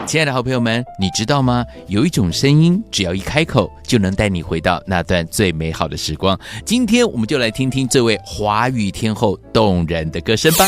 亲爱的好朋友们，你知道吗？有一种声音，只要一开口，就能带你回到那段最美好的时光。今天我们就来听听这位华语天后动人的歌声吧。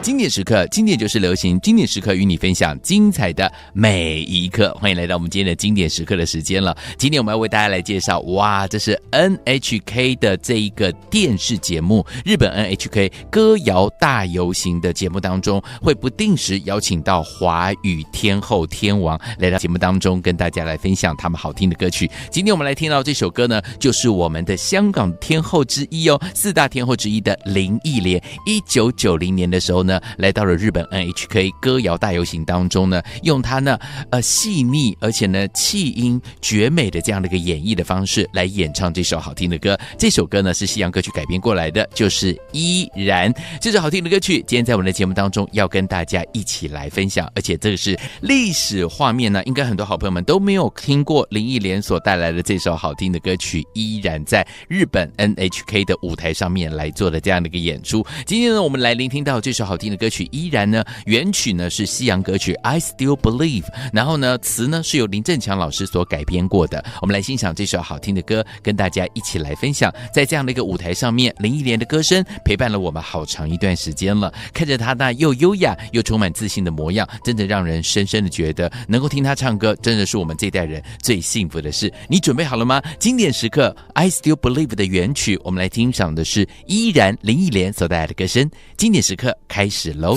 经典时刻，经典就是流行，经典时刻与你分享精彩的每一刻。欢迎来到我们今天的经典时刻的时间了。今天我们要为大家来介绍，哇，这是 NHK 的这一个电视节目，日本 NHK 歌谣大游行的节目当中，会不定时邀请到华语天后天王来到节目当中，跟大家来分享他们好听的歌曲。今天我们来听到这首歌呢，就是我们的香港天后之一哦，四大天后之一的林忆莲。1990年的时候呢，来到了日本 NHK 歌谣大游行当中呢，用她呢细腻而且呢气音绝美的这样的一个演绎的方式来演唱这首好听的歌。这首歌呢是西洋歌曲改编过来的，就是依然。这首好听的歌曲今天在我们的节目当中要跟大家一起来分享，而且这个是历史画面呢，应该很多好朋友们都没有听过林忆莲所带来的这首好听的歌曲，依然在日本 NHK 的舞台上面来做的这样的一个演出。今天呢，我们来聆听到这首好听的歌曲，依然呢，原曲呢是西洋歌曲 I Still Believe， 然后呢，词呢是由林振强老师所改编过的。我们来欣赏这首好听的歌，跟大家一起来分享。在这样的一个舞台上面，林忆莲的歌声陪伴了我们好长一段时间了。看着她那又优雅又充满自信的模样，真的让人深深的觉得，能够听她唱歌，真的是我们这代人最幸福的事。你准备好了吗？经典时刻 I Still Believe 的原曲，我们来欣赏的是依然林忆莲所带来的歌声。经典时刻开始喽！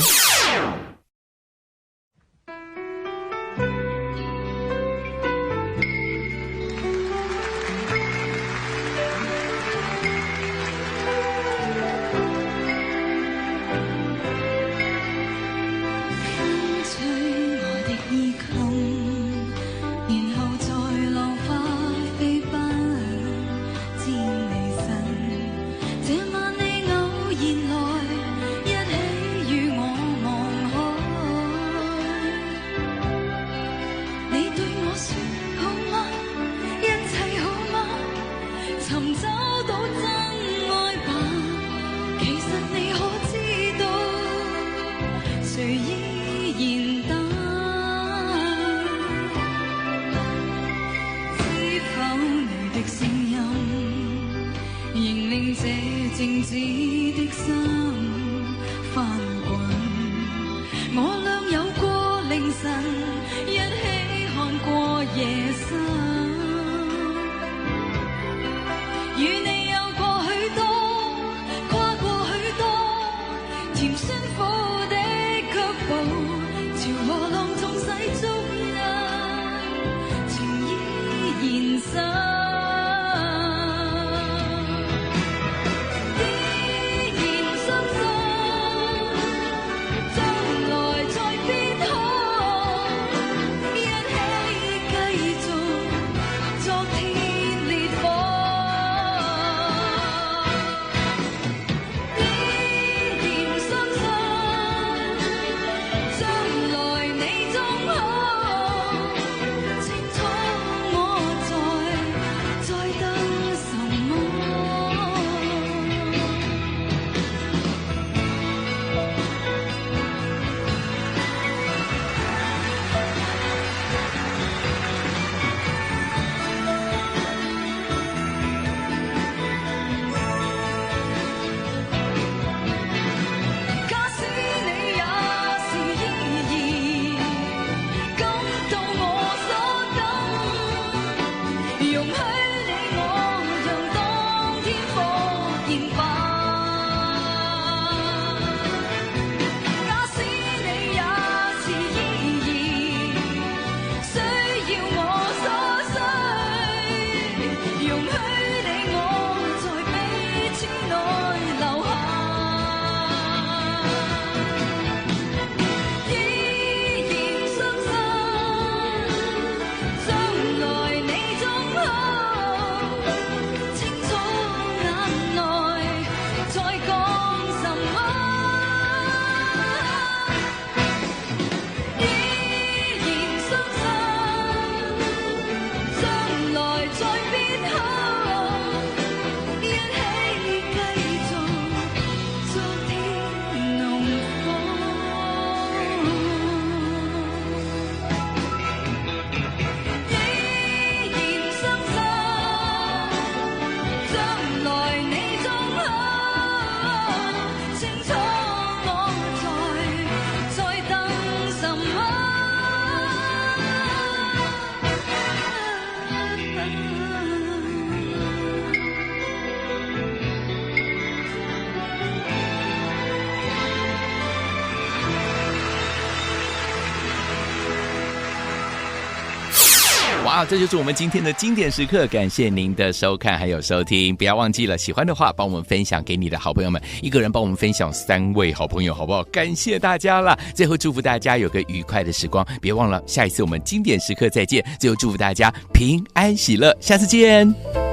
谁依然等？哇，这就是我们今天的经典时刻，感谢您的收看还有收听，不要忘记了，喜欢的话帮我们分享给你的好朋友们，一个人帮我们分享3位好朋友，好不好？感谢大家啦！最后祝福大家有个愉快的时光，别忘了下一次我们经典时刻再见。最后祝福大家平安喜乐，下次见。